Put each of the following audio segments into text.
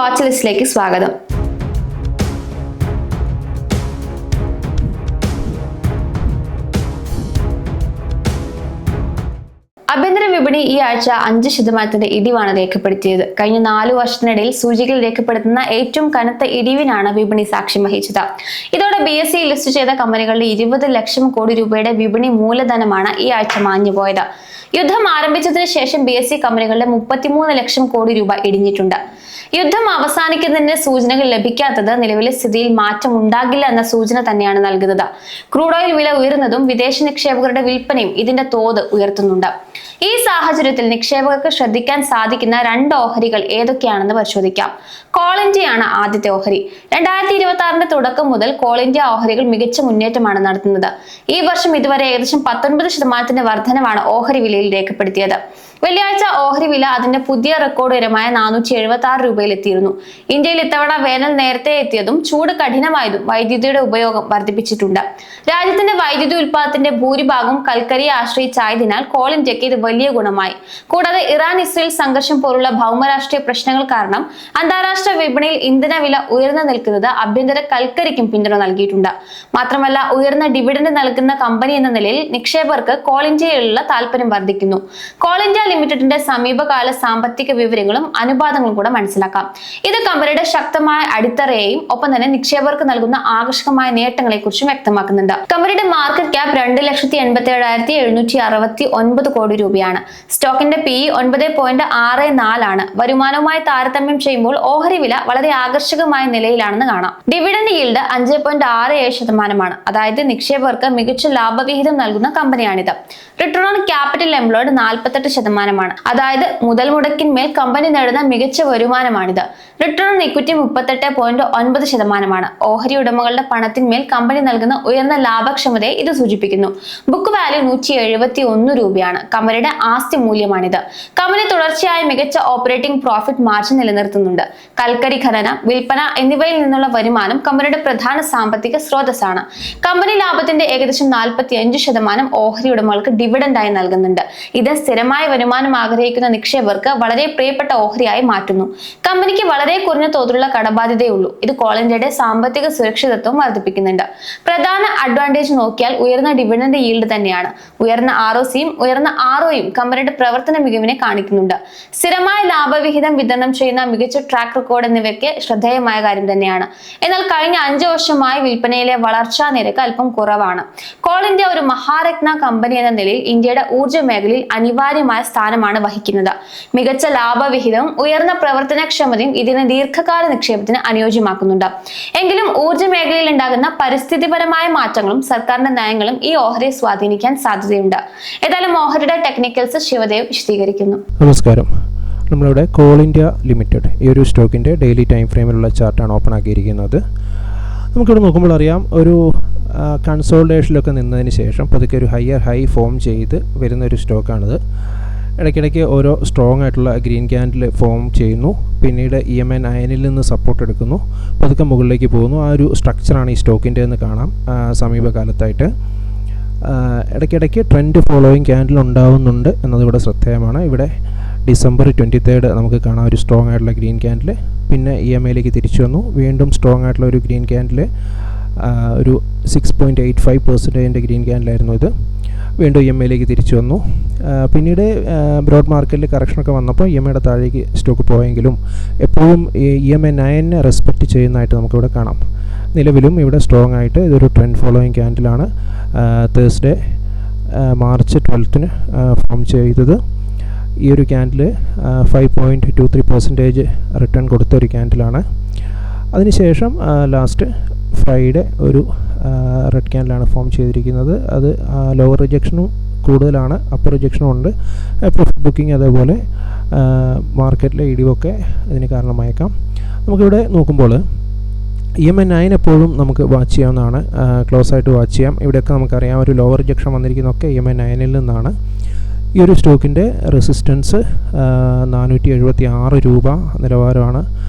Watch ലിസ്റ്റിലേക്ക് സ്വാഗതം. ആഭ്യന്തര വിപണി ഈ ആഴ്ച 5% ഇടിവാണ് രേഖപ്പെടുത്തിയത്. കഴിഞ്ഞ 4 വർഷത്തിനിടയിൽ സൂചികയിൽ രേഖപ്പെടുത്തുന്ന ഏറ്റവും കനത്ത ഇടിവിനാണ് വിപണി സാക്ഷ്യം വഹിച്ചത്. ഇതോടെ BSE ലിസ്റ്റ് ചെയ്ത കമ്പനികളുടെ 20 ലക്ഷം കോടി രൂപയുടെ വിപണി മൂലധനമാണ് ഈ ആഴ്ച മാഞ്ഞുപോയത്. യുദ്ധം ആരംഭിച്ചതിന് ശേഷം BSE കമ്പനികളുടെ 33 ലക്ഷം കോടി രൂപ ഇടിഞ്ഞിട്ടുണ്ട്. യുദ്ധം അവസാനിക്കുന്നതിന്റെ സൂചനകൾ ലഭിക്കാത്തത് നിലവിലെ സ്ഥിതിയിൽ മാറ്റം ഉണ്ടാകില്ല എന്ന സൂചന തന്നെയാണ് നൽകുന്നത്. ക്രൂഡ് ഓയിൽ വില ഉയർന്നതും വിദേശ നിക്ഷേപകരുടെ വിൽപ്പനയും ഇതിന്റെ തോത് ഉയർത്തുന്നുണ്ട്. ഈ സാഹചര്യത്തിൽ നിക്ഷേപകർക്ക് ശ്രദ്ധിക്കാൻ സാധിക്കുന്ന 2 ഓഹരികൾ ഏതൊക്കെയാണെന്ന് പരിശോധിക്കാം. കോൾ ഇന്ത്യയാണ് ആദ്യത്തെ ഓഹരി. 2026 തുടക്കം മുതൽ കോൾ ഇന്ത്യ ഓഹരികൾ മികച്ച മുന്നേറ്റമാണ് നടത്തുന്നത്. ഈ വർഷം ഇതുവരെ ഏകദേശം 19% വർധനവാണ് ഓഹരി വിലയിൽ രേഖപ്പെടുത്തിയത്. വെള്ളിയാഴ്ച ഓഹരി വില അതിന്റെ പുതിയ റെക്കോർഡ് ഉയരമായ 476 രൂപയിൽ എത്തിയിരുന്നു. ഇന്ത്യയിൽ ഇത്തവണ വേനൽ നേരത്തെ എത്തിയതും ചൂട് കഠിനമായതും വൈദ്യുതിയുടെ ഉപയോഗം വർദ്ധിപ്പിച്ചിട്ടുണ്ട്. രാജ്യത്തിന്റെ വൈദ്യുതി ഉൽപ്പാദനത്തിന്റെ ഭൂരിഭാഗവും കൽക്കരിയെ ആശ്രയിച്ചായതിനാൽ കോൾ ഇന്ത്യക്ക് ഇത് വലിയ ഗുണമായി. കൂടാതെ ഇറാൻ-ഇസ്രയേൽ സംഘർഷം പോലുള്ള ഭൗമരാഷ്ട്രീയ പ്രശ്നങ്ങൾ കാരണം അന്താരാഷ്ട്ര വിപണിയിൽ ഇന്ധന വില ഉയർന്നു നിൽക്കുന്നത് ആഭ്യന്തര കൽക്കരിക്കും പിന്തുണ നൽകിയിട്ടുണ്ട്. മാത്രമല്ല, ഉയർന്ന ഡിവിഡന്റ് നൽകുന്ന കമ്പനി എന്ന നിലയിൽ നിക്ഷേപകർക്ക് കോൾ ഇന്ത്യയിലുള്ള താല്പര്യം വർദ്ധിക്കുന്നു. കോൾ ഇന്ത്യ ലിമിറ്റഡിന്റെ സമീപകാല സാമ്പത്തിക വിവരങ്ങളും അനുപാതങ്ങളും കൂടെ മനസ്സിലാക്കാം. ഇത് കമ്പനിയുടെ ശക്തമായ അടിത്തറയെയും ഒപ്പം തന്നെ നിക്ഷേപകർക്ക് നൽകുന്ന ആകർഷകമായ നേട്ടങ്ങളെ കുറിച്ചും വ്യക്തമാക്കുന്നുണ്ട്. കമ്പനിയുടെ മാർക്കറ്റ് ക്യാപ് 2,87,769 കോടി രൂപയാണ്. സ്റ്റോക്കിന്റെ PE 9.64 ആണ്. വരുമാനവുമായി താരതമ്യം ചെയ്യുമ്പോൾ ഓഹരി വില വളരെ ആകർഷകമായ നിലയിലാണെന്ന് കാണാം. ഡിവിഡന്റ് ഈൽഡ് 5.67%, അതായത് നിക്ഷേപകർക്ക് മികച്ച ലാഭവിഹിതം നൽകുന്ന കമ്പനിയാണിത്. റിട്ടേൺ ഓൺ ക്യാപിറ്റൽ എംപ്ലോയ്ഡ് 48%, അതായത് മുതൽ മുടക്കിന്മേൽ കമ്പനി നേടുന്ന മികച്ച വരുമാനമാണിത്. Return on equity 38.9%. ഓഹരി ഉടമകളുടെ പണത്തിന്മേൽ കമ്പനി നൽകുന്ന ഉയർന്ന ലാഭക്ഷമതയെ ഇത് സൂചിപ്പിക്കുന്നു. ബുക്ക് വാല്യൂ 171 രൂപയാണ്. കമ്പനിയുടെ ആസ്തി മൂല്യമാണിത്. കമ്പനി തുടർച്ചയായി മികച്ച ഓപ്പറേറ്റിംഗ് പ്രോഫിറ്റ് മാർജിൻ നിലനിർത്തുന്നുണ്ട്. കൽക്കരി ഖനനം, വിൽപ്പന എന്നിവയിൽ നിന്നുള്ള വരുമാനം കമ്പനിയുടെ പ്രധാന സാമ്പത്തിക സ്രോതസ്സാണ്. കമ്പനി ലാഭത്തിന്റെ ഏകദേശം 45% ഓഹരി ഉടമകൾക്ക് ഡിവിഡന്റായി നൽകുന്നുണ്ട്. ഇത് സ്ഥിരമായ വരുമാനം ആഗ്രഹിക്കുന്ന നിക്ഷേപകർക്ക് വളരെ പ്രിയപ്പെട്ട ഓഹരിയായി മാറ്റുന്നു. കമ്പനിക്ക് വളരെ കുറഞ്ഞ തോതിലുള്ള കടബാധ്യതയുള്ളൂ. ഇത് കോൾ ഇന്ത്യയുടെ സാമ്പത്തിക സുരക്ഷിതത്വം വർദ്ധിപ്പിക്കുന്നുണ്ട്. പ്രധാന അഡ്വാൻറ്റേജ് നോക്കിയാൽ ഉയർന്ന ഡിവിഡന്റ് ഈൽഡ് തന്നെയാണ്. ഉയർന്ന ROCയും ഉയർന്ന ROയും കമ്പനിയുടെ പ്രവർത്തന മികവിനെ കാണിക്കുന്നുണ്ട്. സ്ഥിരമായ ലാഭവിഹിതം വിതരണം ചെയ്യുന്ന മികച്ച ട്രാക്ക് റെക്കോർഡ് എന്നിവയ്ക്ക് ശ്രദ്ധേയമായ കാര്യം തന്നെയാണ്. എന്നാൽ കഴിഞ്ഞ 5 വർഷമായി വിൽപ്പനയിലെ വളർച്ചാ നിരക്ക് അല്പം കുറവാണ്. കോൾ ഇന്ത്യ ഒരു മഹാരത്ന കമ്പനി എന്ന നിലയിൽ ഇന്ത്യയുടെ ഊർജ്ജ മേഖലയിൽ അനിവാര്യമായ സ്ഥാനമാണ് വഹിക്കുന്നത്. മികച്ച ലാഭവിഹിതവും ഉയർന്ന പ്രവർത്തനക്ഷമതയും ഇതിനെ ദീർഘകാല നിക്ഷേപത്തിന് അനുയോജ്യമാക്കുന്നുണ്ട്. എങ്കിലും ഊർജ്ജ മേഖലയിൽ ഉണ്ടാകുന്ന പരിസ്ഥിതിപരമായ മാറ്റങ്ങളും സർക്കാരിന്റെ നയങ്ങളും ഈ ഓഹരിയെ സ്വാധീനിക്കാൻ സാധ്യതയുണ്ട്. ഏതായാലും ഓഹരിയുടെ ടെക്നിക്കൽസ് ശിവദേവ് വിശദീകരിക്കുന്നു. നമസ്കാരം. നമ്മളിവിടെ കോൾ ഇന്ത്യ ലിമിറ്റഡ് ഈ ഒരു സ്റ്റോക്കിൻ്റെ ഡെയിലി ടൈം ഫ്രെയിമിലുള്ള ചാർട്ടാണ് ഓപ്പൺ ആക്കിയിരിക്കുന്നത്. നമുക്കിവിടെ നോക്കുമ്പോൾ അറിയാം, ഒരു കൺസോൾട്ടേഷനിലൊക്കെ നിന്നതിന് ശേഷം പതുക്കെ ഒരു ഹൈ ഫോം ചെയ്ത് വരുന്നൊരു സ്റ്റോക്കാണിത്. ഇടയ്ക്കിടയ്ക്ക് ഓരോ സ്ട്രോങ് ആയിട്ടുള്ള ഗ്രീൻ ക്യാൻഡിൽ ഫോം ചെയ്യുന്നു. പിന്നീട് EMA 9 നിന്ന് സപ്പോർട്ട് എടുക്കുന്നു. പതുക്കെ മുകളിലേക്ക് പോകുന്നു. ആ ഒരു സ്ട്രക്ചറാണ് ഈ സ്റ്റോക്കിൻ്റെ എന്ന് കാണാം. സമീപകാലത്തായിട്ട് ഇടയ്ക്കിടയ്ക്ക് ട്രെൻഡ് ഫോളോയിങ് ക്യാൻഡിൽ ഉണ്ടാവുന്നുണ്ട് എന്നതിവിടെ ശ്രദ്ധേയമാണ്. ഇവിടെ December 23 നമുക്ക് കാണാം ഒരു സ്ട്രോങ് ആയിട്ടുള്ള ഗ്രീൻ ക്യാൻഡിൽ. പിന്നെ EMAയിലേക്ക് തിരിച്ചു വന്നു. വീണ്ടും സ്ട്രോങ് ആയിട്ടുള്ള ഒരു ഗ്രീൻ ക്യാൻഡിൽ, ഒരു 6.85% ഗ്രീൻ ക്യാൻഡിലായിരുന്നു ഇത്. വീണ്ടും EMAയിലേക്ക് തിരിച്ചു വന്നു. പിന്നീട് ബ്രോഡ് മാർക്കറ്റിൽ കറക്ഷനൊക്കെ വന്നപ്പോൾ EMAയുടെ താഴേക്ക് സ്റ്റോക്ക് പോയെങ്കിലും എപ്പോഴും EMA 9 റെസ്പെക്റ്റ് ചെയ്യുന്നതായിട്ട് നമുക്കിവിടെ കാണാം. നിലവിലും ഇവിടെ സ്ട്രോങ് ആയിട്ട് ഇതൊരു ട്രെൻഡ് ഫോളോയിങ് ക്യാൻഡിലാണ് തേഴ്സ്ഡേ March 12 ഫോം ചെയ്തത്. ഈ ഒരു ക്യാൻഡിൽ 5.23% റിട്ടേൺ കൊടുത്ത ഒരു ക്യാൻഡിലാണ്. അതിനുശേഷം ലാസ്റ്റ് ഫ്രൈഡേ ഒരു റെഡ് ക്യാൻഡിലാണ് ഫോം ചെയ്തിരിക്കുന്നത്. അത് ലോവർ റിജക്ഷനും കൂടുതലാണ്, അപ്പർ റിജക്ഷനും ഉണ്ട്. പ്രോഫിറ്റ് ബുക്കിംഗ് അതേപോലെ മാർക്കറ്റിലെ ഇടിവൊക്കെ ഇതിന് കാരണമായേക്കാം. നമുക്കിവിടെ നോക്കുമ്പോൾ EMA 9 എപ്പോഴും നമുക്ക് വാച്ച് ചെയ്യാവുന്നതാണ്, ക്ലോസ് ആയിട്ട് വാച്ച് ചെയ്യാം. ഇവിടെയൊക്കെ നമുക്കറിയാം ഒരു ലോവർ റിജക്ഷൻ വന്നിരിക്കുന്നതൊക്കെ EMA 9 നിന്നാണ്. ഈ ഒരു സ്റ്റോക്കിൻ്റെ റെസിസ്റ്റൻസ് 476 രൂപ നിലവാരമാണ്.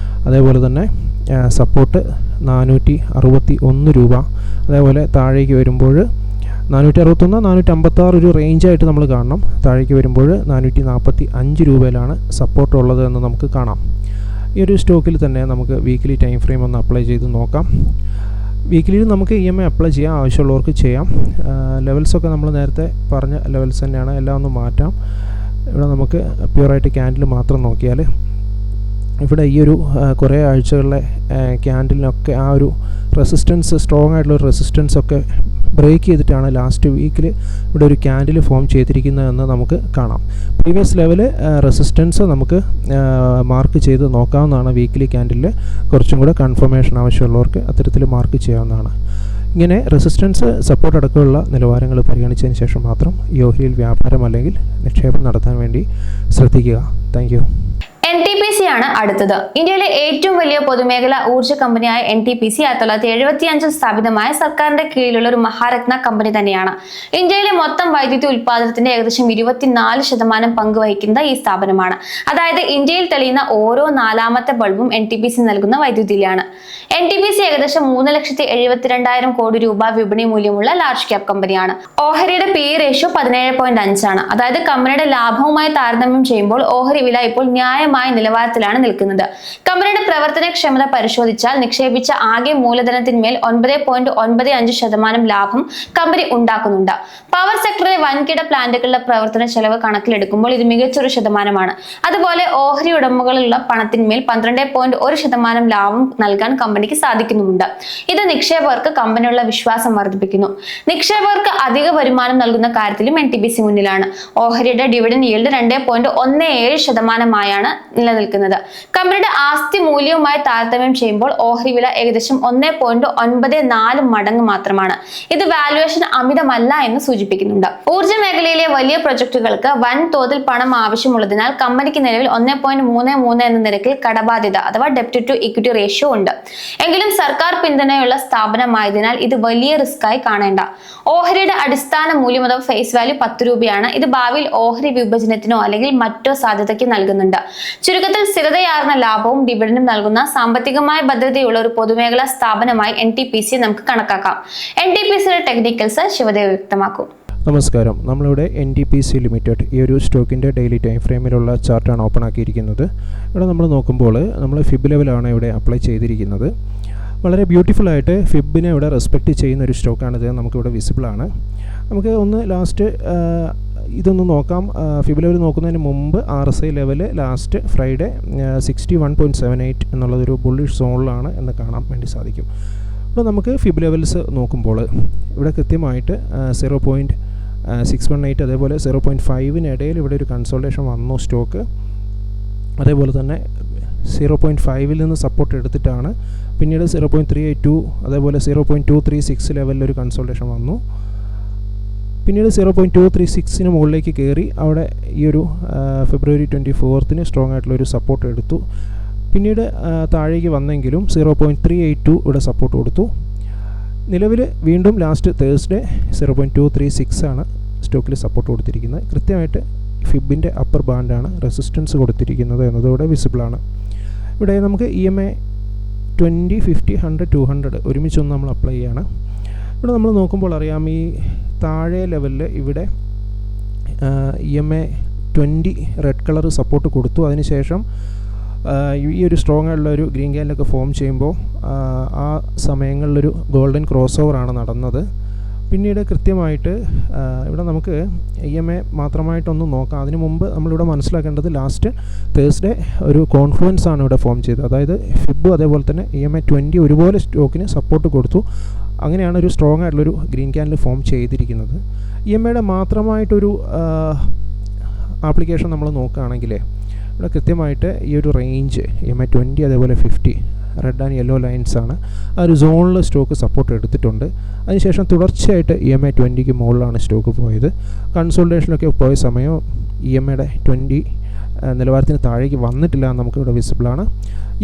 അതേപോലെ തന്നെ സപ്പോർട്ട് 461 രൂപ. അതേപോലെ താഴേക്ക് വരുമ്പോൾ 461, 456 ഒരു റേഞ്ചായിട്ട് നമ്മൾ കാണണം. താഴേക്ക് വരുമ്പോൾ 445 രൂപയിലാണ് സപ്പോർട്ട് ഉള്ളത് എന്ന് നമുക്ക് കാണാം. ഈ ഒരു സ്റ്റോക്കിൽ തന്നെ നമുക്ക് വീക്ക്ലി ടൈം ഫ്രെയിം ഒന്ന് അപ്ലൈ ചെയ്ത് നോക്കാം. വീക്കിലിയിൽ നമുക്ക് EMI അപ്ലൈ ചെയ്യാം, ആവശ്യമുള്ളവർക്ക് ചെയ്യാം. ലെവൽസൊക്കെ നമ്മൾ നേരത്തെ പറഞ്ഞ ലെവൽസ് തന്നെയാണ്, എല്ലാം ഒന്ന് മാറ്റാം. ഇവിടെ നമുക്ക് പ്യുവറായിട്ട് ക്യാൻഡിൽ മാത്രം നോക്കിയാൽ ഇവിടെ ഈ ഒരു കുറേ ആഴ്ചകളിലെ ക്യാൻഡിലിനൊക്കെ ആ ഒരു റെസിസ്റ്റൻസ്, സ്ട്രോങ് ആയിട്ടുള്ള റെസിസ്റ്റൻസ് ഒക്കെ ബ്രേക്ക് ചെയ്തിട്ടാണ് ലാസ്റ്റ് വീക്കിൽ ഇവിടെ ഒരു ക്യാൻഡിൽ ഫോം ചെയ്തിരിക്കുന്നതെന്ന് നമുക്ക് കാണാം. പ്രീവിയസ് ലെവല് റെസിസ്റ്റൻസ് നമുക്ക് മാർക്ക് ചെയ്ത് നോക്കാവുന്നതാണ്. വീക്കിലി ക്യാൻഡിലിൽ കുറച്ചും കൂടെ കൺഫർമേഷൻ ആവശ്യമുള്ളവർക്ക് അത്തരത്തിൽ മാർക്ക് ചെയ്യാവുന്നതാണ്. ഇങ്ങനെ റെസിസ്റ്റൻസ്, സപ്പോർട്ട് അടക്കമുള്ള നിലവാരങ്ങൾ പരിഗണിച്ചതിന് ശേഷം മാത്രം ഈ ഓഹരിയിൽ വ്യാപാരം അല്ലെങ്കിൽ നിക്ഷേപം നടത്താൻ വേണ്ടി ശ്രദ്ധിക്കുക. Thank U. NTPC ആണ് അടുത്തത്. ഇന്ത്യയിലെ ഏറ്റവും വലിയ പൊതുമേഖലാ ഊർജ്ജ കമ്പനിയായ NTPC 1975 സ്ഥാപിതമായ സർക്കാരിന്റെ കീഴിലുള്ള ഒരു മഹാരത്ന കമ്പനി തന്നെയാണ്. ഇന്ത്യയിലെ മൊത്തം വൈദ്യുതി ഉൽപ്പാദനത്തിന്റെ ഏകദേശം 24% പങ്ക് വഹിക്കുന്ന ഈ സ്ഥാപനമാണ്. അതായത് ഇന്ത്യയിൽ തെളിയുന്ന ഓരോ 4ാമത്തെ ബൾബും NTPC നൽകുന്ന വൈദ്യുതിയിലാണ്. NTPC ഏകദേശം 3,72,000 കോടി രൂപ വിപണി മൂല്യമുള്ള ലാർജ് ക്യാപ് കമ്പനിയാണ്. ഓഹരിയുടെ PE റേഷ്യോ 17.5 ആണ്. അതായത് കമ്പനിയുടെ ലാഭവുമായി താരതമ്യം ചെയ്യുമ്പോൾ ഓഹരി വില ഇപ്പോൾ ന്യായമായ നിലവാരത്തിലാണ് നിൽക്കുന്നത്. കമ്പനിയുടെ പ്രവർത്തനക്ഷമത പരിശോധിച്ചാൽ നിക്ഷേപിച്ച ആകെ മൂലധനത്തിന്മേൽ 9.95% ലാഭം കമ്പനി ഉണ്ടാക്കുന്നുണ്ട്. പവർ സെക്ടറിലെ വൻകിട പ്ലാന്റുകളുടെ പ്രവർത്തന ചെലവ് കണക്കിലെടുക്കുമ്പോൾ ഇത് മികച്ചൊരു ശതമാനമാണ്. അതുപോലെ ഓഹരി ഉടമകളുള്ള പണത്തിന്മേൽ 12.1% ലാഭം നൽകാൻ കമ്പനിക്ക് സാധിക്കുന്നുമുണ്ട്. ഇത് നിക്ഷേപകർക്ക് കമ്പനിയുള്ള വിശ്വാസം വർദ്ധിപ്പിക്കുന്നു. നിക്ഷേപകർക്ക് അധിക വരുമാനം നൽകുന്ന കാര്യത്തിലും NTPC മുന്നിലാണ്. ഓഹരിയുടെ ഡിവിഡൻഡ് yield 2.17% നിലനിൽക്കുന്നത്. കമ്പനിയുടെ ആസ്തി മൂല്യവുമായി താരതമ്യം ചെയ്യുമ്പോൾ ഓഹരി വില ഏകദേശം 1.94 മടങ്ങ് മാത്രമാണ്. ഇത് വാല്യുവേഷൻ അമിതമല്ല എന്ന് സൂചിപ്പിക്കുന്നുണ്ട്. ഊർജ്ജ മേഖലയിലെ വലിയ പ്രൊജക്ടുകൾക്ക് വൻ തോതിൽ പണം ആവശ്യമുള്ളതിനാൽ കമ്പനിക്ക് നിലവിൽ 1.33 എന്ന നിരക്കിൽ കടബാധ്യത അഥവാ ഡെപ്റ്റ് ടു ഇക്വിറ്റി റേഷ്യോ ഉണ്ട്. എങ്കിലും സർക്കാർ പിന്തുണയുള്ള സ്ഥാപനമായതിനാൽ ഇത് വലിയ റിസ്ക് ആയി കാണേണ്ട. ഓഹരിയുടെ അടിസ്ഥാന മൂല്യം അഥവാ ഫേസ് വാല്യൂ 10 രൂപയാണ്. ഇത് ഭാവിയിൽ ഓഹരി വിഭജനത്തിനോ അല്ലെങ്കിൽ മറ്റോ സാധ്യതയ്ക്ക് നൽകുന്നുണ്ട്. ചുരുക്കത്തിൽ സ്ഥിരതയാർന്ന ലാഭവും ഡിവിഡൻഡും നൽകുന്ന സാമ്പത്തികമായ ഭദ്രതയുള്ള ഒരു പൊതുമേഖലാ സ്ഥാപനമായി NTPC നമുക്ക് കണക്കാക്കാം. NTPCയുടെ ടെക്നിക്കൽസ് ശിവദേവ് വ്യക്തമാക്കും. നമസ്കാരം. നമ്മളിവിടെ NTPC ലിമിറ്റഡ് ഈ ഒരു സ്റ്റോക്കിൻ്റെ ഡെയിലി ടൈം ഫ്രെയിമിലുള്ള ചാർട്ടാണ് ഓപ്പൺ ആക്കിയിരിക്കുന്നത്. ഇവിടെ നമ്മൾ നോക്കുമ്പോൾ നമ്മൾ ഫിബ് ലെവലാണ് ഇവിടെ അപ്ലൈ ചെയ്തിരിക്കുന്നത്. വളരെ ബ്യൂട്ടിഫുൾ ആയിട്ട് ഫിബിനെ ഇവിടെ റെസ്പെക്റ്റ് ചെയ്യുന്ന ഒരു സ്റ്റോക്കാണിത്. നമുക്കിവിടെ വിസിബിളാണ്. നമുക്ക് ഒന്ന് ലാസ്റ്റ് ഇതൊന്ന് നോക്കാം. ഫിബ് ലെവൽ നോക്കുന്നതിന് മുമ്പ് RSI ലെവല് ലാസ്റ്റ് ഫ്രൈഡേ 61.78 എന്നുള്ളതൊരു ബുള്ളിഷ് സോണിലാണ് എന്ന് കാണാൻ വേണ്ടി സാധിക്കും. അപ്പോൾ നമുക്ക് ഫിബ് ലെവൽസ് നോക്കുമ്പോൾ ഇവിടെ കൃത്യമായിട്ട് 0.618 അതേപോലെ 0.5 ഇവിടെ ഒരു കൺസോൾട്ടേഷൻ വന്നു സ്റ്റോക്ക്. അതേപോലെ തന്നെ 0.5 നിന്ന് സപ്പോർട്ട് എടുത്തിട്ടാണ് പിന്നീട് 0.382 അതേപോലെ 0.236 ലെവലിലൊരു കൺസോൾട്ടേഷൻ വന്നു. പിന്നീട് 0.236 മുകളിലേക്ക് കയറി അവിടെ ഈ ഒരു ഫെബ്രുവരി 24 സ്ട്രോങ് ആയിട്ടുള്ളൊരു സപ്പോർട്ട് എടുത്തു. പിന്നീട് താഴേക്ക് വന്നെങ്കിലും 0.382 ഇവിടെ സപ്പോർട്ട് കൊടുത്തു. നിലവിൽ വീണ്ടും ലാസ്റ്റ് തേഴ്സ്ഡേ 0.236 ആണ് സ്റ്റോക്കിൽ സപ്പോർട്ട് കൊടുത്തിരിക്കുന്നത്. കൃത്യമായിട്ട് ഫിബിൻ്റെ അപ്പർ ബാൻഡാണ് റെസിസ്റ്റൻസ് കൊടുത്തിരിക്കുന്നത് എന്നതോടെ വിസിബിളാണ്. ഇവിടെ നമുക്ക് EMI 20, 50, 100, 200 ഒരുമിച്ചൊന്ന് നമ്മൾ അപ്ലൈ ചെയ്യാണ്. ഇവിടെ നമ്മൾ നോക്കുമ്പോൾ അറിയാം ഈ താഴെ ലെവലിൽ ഇവിടെ EMI 20 റെഡ് കളർ സപ്പോർട്ട് കൊടുത്തു. അതിനുശേഷം ഈ ഒരു സ്ട്രോങ് ആയിട്ടുള്ള ഒരു ഗ്രീൻ ക്യാൻഡിലൊക്കെ ഫോം ചെയ്യുമ്പോൾ ആ സമയങ്ങളിലൊരു ഗോൾഡൻ ക്രോസ് ഓവറാണ് നടന്നത്. പിന്നീട് കൃത്യമായിട്ട് ഇവിടെ നമുക്ക് EMI മാത്രമായിട്ടൊന്ന് നോക്കാം. അതിനു മുമ്പ് നമ്മളിവിടെ മനസ്സിലാക്കേണ്ടത് ലാസ്റ്റ് തേഴ്സ്ഡേ ഒരു കോൺഫ്ലുവൻസ് ആണ് ഇവിടെ ഫോം ചെയ്തത്. അതായത് ഫിബ് അതേപോലെ തന്നെ EMI 20 ഒരുപോലെ സ്റ്റോക്കിന് സപ്പോർട്ട് കൊടുത്തു. അങ്ങനെയാണ് ഒരു സ്ട്രോങ് ആയിട്ടുള്ളൊരു ഗ്രീൻ ക്യാൻഡിൽ ഫോം ചെയ്തിരിക്കുന്നത്. EMIയുടെ മാത്രമായിട്ടൊരു ആപ്ലിക്കേഷൻ നമ്മൾ നോക്കുകയാണെങ്കിൽ ഇവിടെ കൃത്യമായിട്ട് ഈ ഒരു റേഞ്ച് EMI 20 അതേപോലെ 50 റെഡ് ആൻഡ് യെല്ലോ ലൈൻസ് ആണ്. ആ ഒരു സോണിൽ സ്റ്റോക്ക് സപ്പോർട്ട് എടുത്തിട്ടുണ്ട്. അതിനുശേഷം തുടർച്ചയായിട്ട് EMI 20ക്ക് മുകളിലാണ് സ്റ്റോക്ക് പോയത്. കൺസോൾട്ടേഷനൊക്കെ പോയ സമയം EMIയുടെ 20 നിലവാരത്തിന് താഴേക്ക് വന്നിട്ടില്ല എന്ന് നമുക്കിവിടെ വിസിബിളാണ്.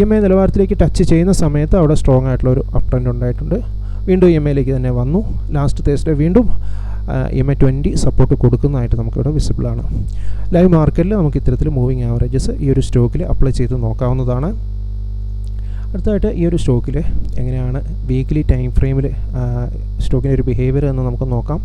EMI നിലവാരത്തിലേക്ക് ടച്ച് ചെയ്യുന്ന സമയത്ത് അവിടെ സ്ട്രോങ് ആയിട്ടുള്ളൊരു അപ് ട്രെൻഡ് ഉണ്ടായിട്ടുണ്ട്. വീണ്ടും EMIയിലേക്ക് തന്നെ വന്നു. ലാസ്റ്റ് തേഴ്സ്ഡേ വീണ്ടും EMI 20 സപ്പോർട്ട് കൊടുക്കുന്നതായിട്ട് നമുക്കിവിടെ വിസിബിളാണ്. ലൈവ് മാർക്കറ്റിൽ നമുക്ക് ഇത്തരത്തിൽ മൂവിങ് ആവറേജസ് ഈ ഒരു സ്റ്റോക്കിൽ അപ്ലൈ ചെയ്ത് നോക്കാവുന്നതാണ്. അടുത്തതായിട്ട് ഈ ഒരു സ്റ്റോക്കിൽ എങ്ങനെയാണ് വീക്ക്ലി ടൈം ഫ്രെയിമിൽ സ്റ്റോക്കിൻ്റെ ഒരു ബിഹേവിയർ എന്ന് നമുക്ക് നോക്കാം.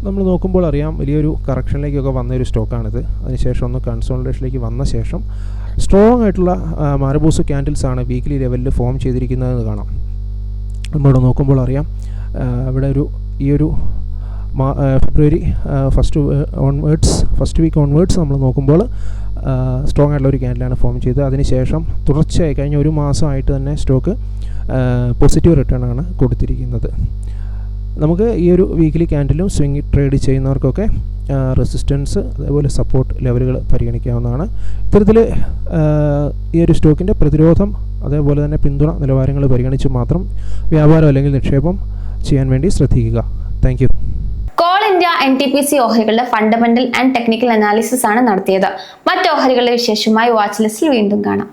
നമ്മൾ നോക്കുമ്പോൾ അറിയാം വലിയൊരു കറക്ഷനിലേക്കൊക്കെ വന്ന ഒരു സ്റ്റോക്കാണിത്. അതിനുശേഷം ഒന്ന് കൺസോളിഡേഷനിലേക്ക് വന്ന ശേഷം സ്ട്രോങ് ആയിട്ടുള്ള മാരബൂസ് ക്യാൻഡിൽസ് ആണ് വീക്ക്ലി ലെവലിൽ ഫോം ചെയ്തിരിക്കുന്നതെന്ന് കാണാം. നമ്മളിവിടെ നോക്കുമ്പോൾ അറിയാം ഇവിടെ ഈ ഒരു ഫെബ്രുവരി ഫസ്റ്റ് വീക്ക് ഓൺവേർഡ്സ് നമ്മൾ നോക്കുമ്പോൾ സ്ട്രോങ് ആയിട്ടുള്ള ഒരു ക്യാൻഡിലാണ് ഫോം ചെയ്തത്. അതിനുശേഷം തുടർച്ചയായി കഴിഞ്ഞ ഒരു മാസമായിട്ട് തന്നെ സ്റ്റോക്ക് പോസിറ്റീവ് റിട്ടേൺ ആണ് കൊടുത്തിരിക്കുന്നത്. നമുക്ക് ഈ ഒരു വീക്ക്ലി ക്യാൻഡിലും സ്വിംഗ് ട്രേഡ് ചെയ്യുന്നവർക്കൊക്കെ റെസിസ്റ്റൻസ് അതേപോലെ സപ്പോർട്ട് ലെവലുകൾ പരിഗണിക്കാവുന്നതാണ്. ഇത്തരത്തിൽ ഈ ഒരു സ്റ്റോക്കിൻ്റെ പ്രതിരോധം അതേപോലെ തന്നെ പിന്തുണ നിലവാരങ്ങൾ പരിഗണിച്ച് മാത്രം വ്യാപാരം അല്ലെങ്കിൽ നിക്ഷേപം ചെയ്യാൻ വേണ്ടി ശ്രദ്ധിക്കുക. Thank you. Coal India NTPC ഓഹരികളുടെ ഫണ്ടമെന്റൽ ആൻഡ് ടെക്നിക്കൽ അനാലിസിസ് ആണ് നടത്തിയത്. മറ്റ് ഓഹരികളുടെ വിശേഷമായി വാച്ച് ലിസ്റ്റിൽ വീണ്ടും കാണാം.